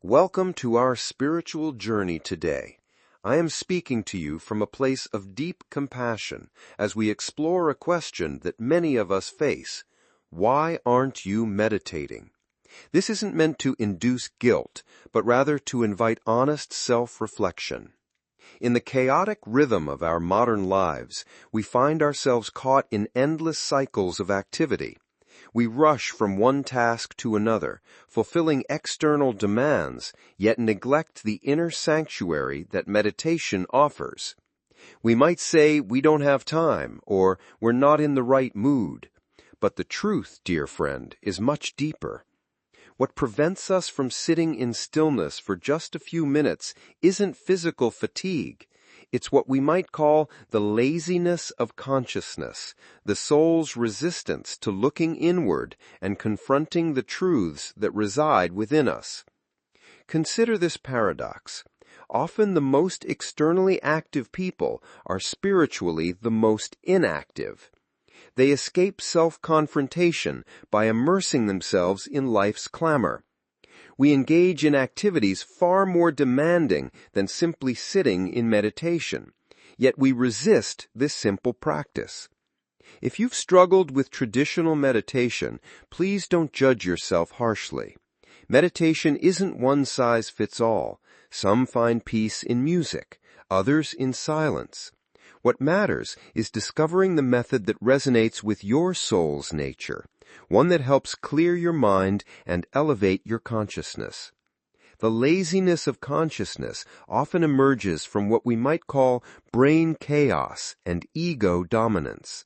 Welcome to our spiritual journey today. I am speaking to you from a place of deep compassion as we explore a question that many of us face. Why aren't you meditating? This isn't meant to induce guilt, but rather to invite honest self-reflection. In the chaotic rhythm of our modern lives, we find ourselves caught in endless cycles of activity. We rush from one task to another, fulfilling external demands, yet neglect the inner sanctuary that meditation offers. We might say we don't have time, or we're not in the right mood. But the truth, dear friend, is much deeper. What prevents us from sitting in stillness for just a few minutes isn't physical fatigue. It's what we might call the laziness of consciousness, the soul's resistance to looking inward and confronting the truths that reside within us. Consider this paradox. Often the most externally active people are spiritually the most inactive. They escape self-confrontation by immersing themselves in life's clamor. We engage in activities far more demanding than simply sitting in meditation, yet we resist this simple practice. If you've struggled with traditional meditation, please don't judge yourself harshly. Meditation isn't one size fits all. Some find peace in music, others in silence. What matters is discovering the method that resonates with your soul's nature, one that helps clear your mind and elevate your consciousness. The laziness of consciousness often emerges from what we might call brain chaos and ego dominance.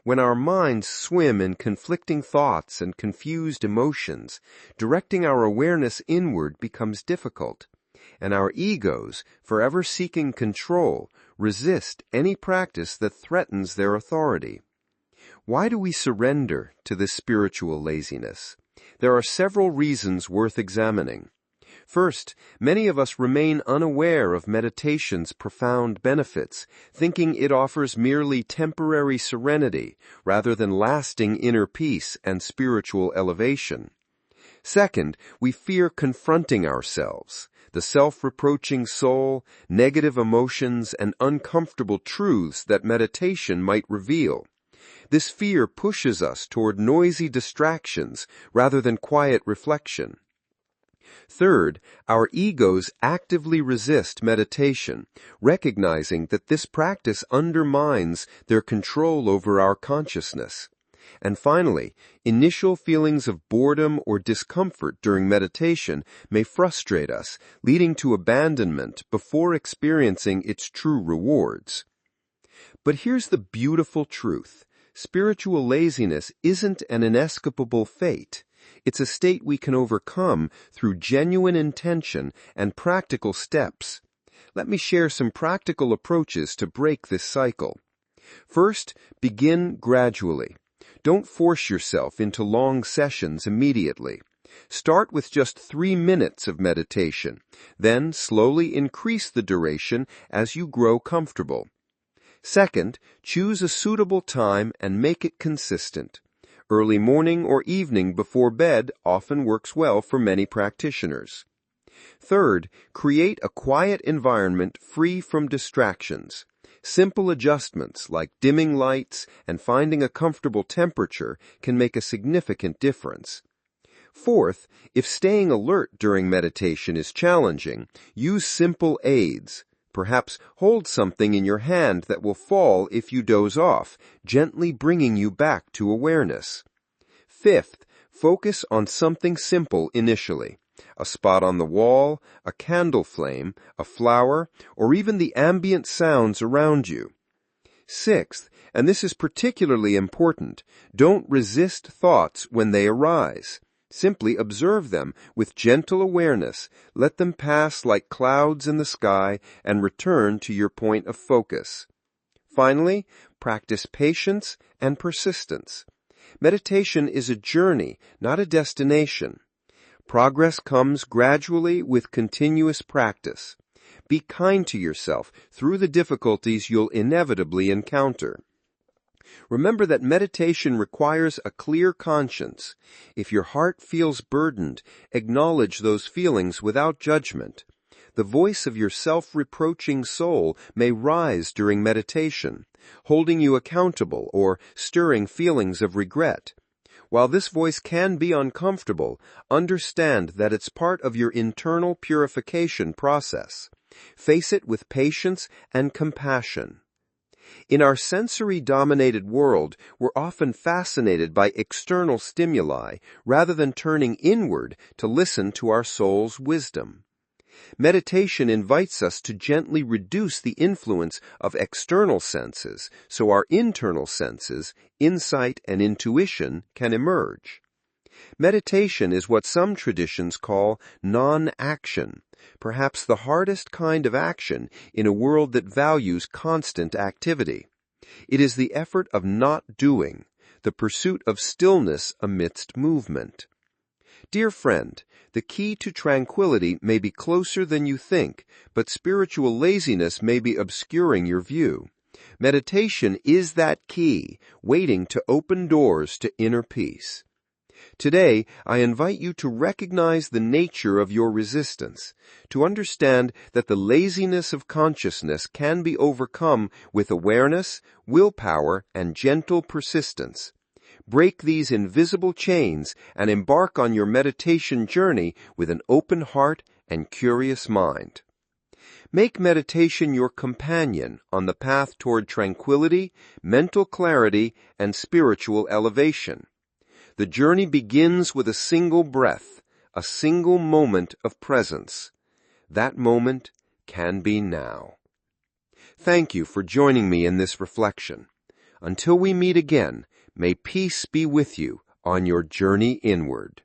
When our minds swim in conflicting thoughts and confused emotions, directing our awareness inward becomes difficult, and our egos, forever seeking control, resist any practice that threatens their authority. Why do we surrender to this spiritual laziness? There are several reasons worth examining. First, many of us remain unaware of meditation's profound benefits, thinking it offers merely temporary serenity rather than lasting inner peace and spiritual elevation. Second, we fear confronting ourselves, the self-reproaching soul, negative emotions, and uncomfortable truths that meditation might reveal. This fear pushes us toward noisy distractions rather than quiet reflection. Third, our egos actively resist meditation, recognizing that this practice undermines their control over our consciousness. And finally, initial feelings of boredom or discomfort during meditation may frustrate us, leading to abandonment before experiencing its true rewards. But here's the beautiful truth. Spiritual laziness isn't an inescapable fate. It's a state we can overcome through genuine intention and practical steps. Let me share some practical approaches to break this cycle. First, begin gradually. Don't force yourself into long sessions immediately. Start with just 3 minutes of meditation, then slowly increase the duration as you grow comfortable. Second, choose a suitable time and make it consistent. Early morning or evening before bed often works well for many practitioners. Third, create a quiet environment free from distractions. Simple adjustments like dimming lights and finding a comfortable temperature can make a significant difference. Fourth, if staying alert during meditation is challenging, use simple aids. Perhaps hold something in your hand that will fall if you doze off, gently bringing you back to awareness. Fifth, focus on something simple initially. A spot on the wall, a candle flame, a flower, or even the ambient sounds around you. Sixth, and this is particularly important, don't resist thoughts when they arise. Simply observe them with gentle awareness, let them pass like clouds in the sky, and return to your point of focus. Finally, practice patience and persistence. Meditation is a journey, not a destination. Progress comes gradually with continuous practice. Be kind to yourself through the difficulties you'll inevitably encounter. Remember that meditation requires a clear conscience. If your heart feels burdened, acknowledge those feelings without judgment. The voice of your self-reproaching soul may rise during meditation, holding you accountable or stirring feelings of regret. While this voice can be uncomfortable, understand that it's part of your internal purification process. Face it with patience and compassion. In our sensory-dominated world, we're often fascinated by external stimuli rather than turning inward to listen to our soul's wisdom. Meditation invites us to gently reduce the influence of external senses so our internal senses, insight and intuition, can emerge. Meditation is what some traditions call non-action, perhaps the hardest kind of action in a world that values constant activity. It is the effort of not doing, the pursuit of stillness amidst movement. Dear friend, the key to tranquility may be closer than you think, but spiritual laziness may be obscuring your view. Meditation is that key, waiting to open doors to inner peace. Today, I invite you to recognize the nature of your resistance, to understand that the laziness of consciousness can be overcome with awareness, willpower, and gentle persistence. Break these invisible chains and embark on your meditation journey with an open heart and curious mind. Make meditation your companion on the path toward tranquility, mental clarity, and spiritual elevation. The journey begins with a single breath, a single moment of presence. That moment can be now. Thank you for joining me in this reflection. Until we meet again, may peace be with you on your journey inward.